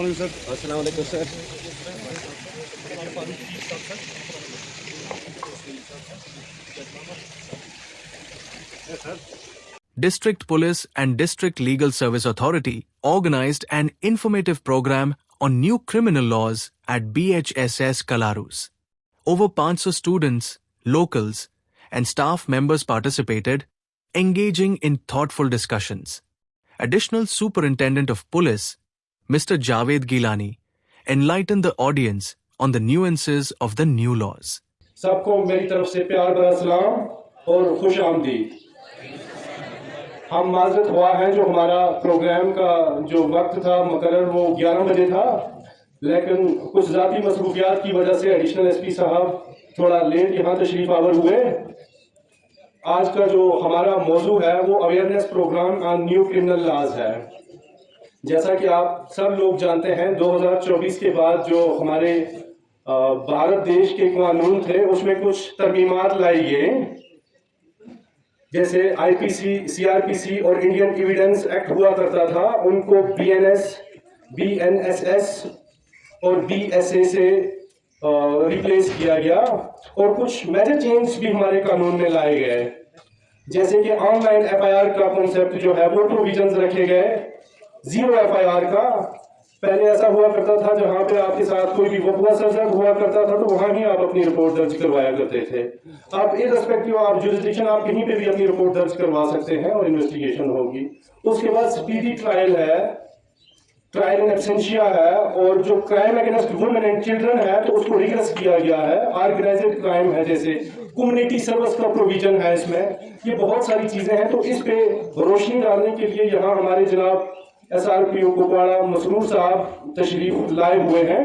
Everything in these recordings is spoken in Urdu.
علیکم سر. السلام علیکم سر. District Police and District Legal Service Authority organized an informative program on new criminal laws at BHSS Kalarus. Over 500 students, locals, and staff members participated, engaging in thoughtful discussions. Additional Superintendent of Police, Mr. Javed Gilani, enlightened the audience on the nuances of the new laws. سب کو میری طرف سے پیار بھرا سلام اور خوش آمدید. ہم معذرت ہوا ہیں جو ہمارا پروگرام کا جو وقت تھا مقرر وہ 11 بجے تھا، لیکن کچھ ذاتی مصروفیات کی وجہ سے ایڈیشنل ایس پی صاحب تھوڑا لیٹ یہاں تشریف آور ہوئے. آج کا جو ہمارا موضوع ہے وہ awareness programme on new criminal laws ہے. جیسا کہ آپ سب لوگ جانتے ہیں 2024 کے بعد جو ہمارے بھارت دیش کے قانون تھے اس میں کچھ ترمیمات لائی گئے، جیسے آئی پی سی، سی آر پی سی اور انڈین ایویڈنس ایکٹ ہوا کرتا تھا، ان کو بی این ایس ایس اور بی ایس اے سے ریپلیس کیا گیا، اور کچھ میجر چینج بھی ہمارے قانون میں لائے گئے، جیسے کہ online F I R کا کنسیپٹ جو ہے وہ پروویژنز رکھے گئے. 0 ایف آئی آر کا پہلے ایسا ہوا کرتا تھا جہاں پہ آپ کے ساتھ کوئی بھی وقوع سرزد ہوا کرتا تھا تو وہاں ہی آپ اپنی رپورٹ درج کروایا کرتے تھے. آپ ارسپیکٹیو آپ جوریسڈکشن آپ کہیں پہ بھی اپنی رپورٹ درج کروا سکتے ہیں اور انویسٹیگیشن ہوگی. اس کے بعد سپیڈی ٹرائل ہے، ٹرائل ان ایبسینشیا ہے، اور جو crime against women and children ہے تو اس کو ریگریس کیا گیا ہے. آرگنائزڈ کرائم ہے جیسے کمیونٹی سروس کا پروویژن ہے، اس میں یہ بہت ساری چیزیں ہیں. تو اس پہ روشنی ڈالنے کے لیے یہاں ہمارے جناب ایس آر پی او کپواڑہ مسرور صاحب تشریف لائے ہوئے ہیں.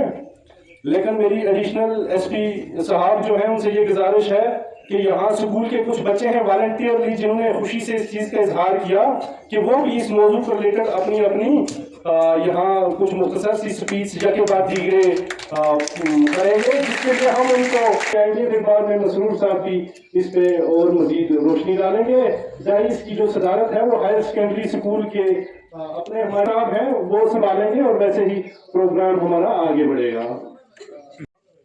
لیکن میری ایڈیشنل ایس پی صاحب جو ہیں ان سے یہ گزارش ہے کہ یہاں اسکول کے کچھ بچے ہیں والنٹیئرلی جنہوں نے خوشی سے اس چیز کا اظہار کیا کہ وہ بھی اس موضوع کو ریلیٹڈ اپنی یہاں کچھ مختصر سی اسپیچ یکے بعد دیگرے کریں گے، جس کے لیے ہم ان کو کہیں گے. پھر بعد میں مسرور صاحب بھی اس پہ اور مزید روشنی ڈالیں گے. ظاہر اس کی جو صدارت ہے وہ ہائر سیکنڈری اسکول کے اپنے ہمارا ہیں وہ سنبھالیں گے، اور ویسے ہی پروگرام ہمارا آگے بڑھے گا.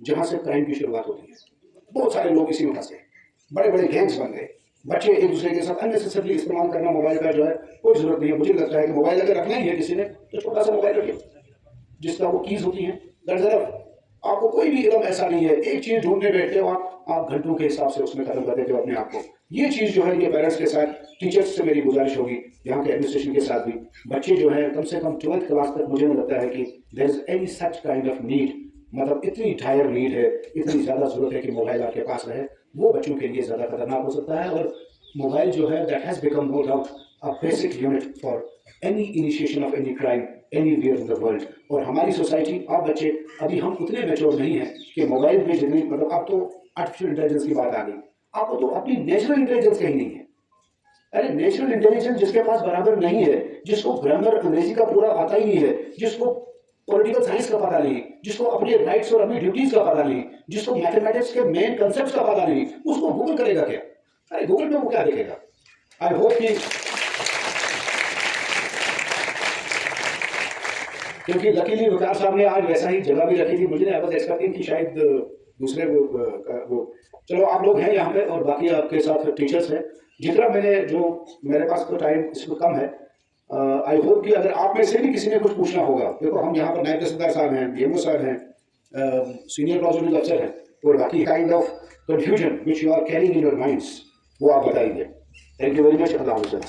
جہاں سے کرائم کی شروعات ہوتی ہے بہت سارے لوگ اسی میں پھنسے، بڑے بڑے گینگز بن گئے. بچے ایک دوسرے کے ساتھ اننیسیسریلی استعمال کرنا موبائل کا جو ہے کوئی ضرورت نہیں ہے. مجھے لگتا ہے کہ موبائل اگر رکھنا ہی ہے کسی نے تو چھوٹا سا موبائل رکھے جس کا وہ کیز ہوتی ہیں. آپ کو کوئی بھی علم ایسا نہیں ہے، ایک چیز ڈھونڈنے بیٹھتے ہو آپ گھنٹوں کے حساب سے اس میں ختم کر دیتے ہو اپنے آپ کو. یہ چیز جو ہے یہ پیرنٹس کے ساتھ ٹیچرس سے میری گزارش ہوگی، یہاں کے ایڈمنسٹریشن کے ساتھ بھی. بچے جو ہیں کم سے کم 12th کلاس تک مجھے نہیں لگتا ہے کہ there is any such kind of need, مطلب اتنی ڈائر نیڈ ہے، اتنی زیادہ ضرورت ہے کہ موبائل آپ کے پاس رہے. وہ بچوں کے لیے زیادہ خطرناک ہو سکتا ہے، اور موبائل جو ہے that has become no doubt a basic unit for any initiation of any crime anywhere in the world. اور ہماری سوسائٹی آپ بچے ابھی ہم اتنے میچور نہیں ہیں کہ موبائل میں جتنی مطلب اب تو آرٹیفیشل انٹیلیجنس کی بات آ گئی، آپ کو تو اپنی نیچرل انٹیلیجنس کہیں نہیں ہے. ارے نیچرل انٹیلیجنس جس کے پاس برابر نہیں ہے، جس کو گرامر انگریزی کا پورا آتا ہی نہیں ہے، جس کو پولیٹیکل سائنس کا پتہ نہیں، جس کو اپنے رائٹس اور اپنی ڈیوٹیز کا پتہ نہیں، جس کو میتھمیٹکس کے مین کنسیپٹس کا پتہ نہیں، اس کو گوگل کرے گا کیا؟ ارے گوگل پہ وہ کیا دیکھے گا؟ آئی ہوپ کہ کیونکہ لکیلی وقار صاحب نے آج ویسا ہی جگہ بھی رکھی تھی، مجھے نہیں بس ایکسپیکٹنگ کہ شاید دوسرے وہ چلو آپ لوگ ہیں یہاں پہ اور باقی آپ کے ساتھ ٹیچرس ہیں. جتنا میں نے جو میرے پاس تو ٹائم اس میں کم ہے، آئی ہوپ کہ اگر آپ میں سے بھی کسی نے کچھ پوچھنا ہوگا، دیکھو ہم یہاں پر نائب تحصیلدار صاحب ہیں، ڈی ایم او صاحب ہیں، سینئر پروسیکیوٹنگ افسر ہیں، اور باقی kind of confusion which you are carrying in your minds وہ آپ بتائیں گے. Thank you very much. اللہ حافظ.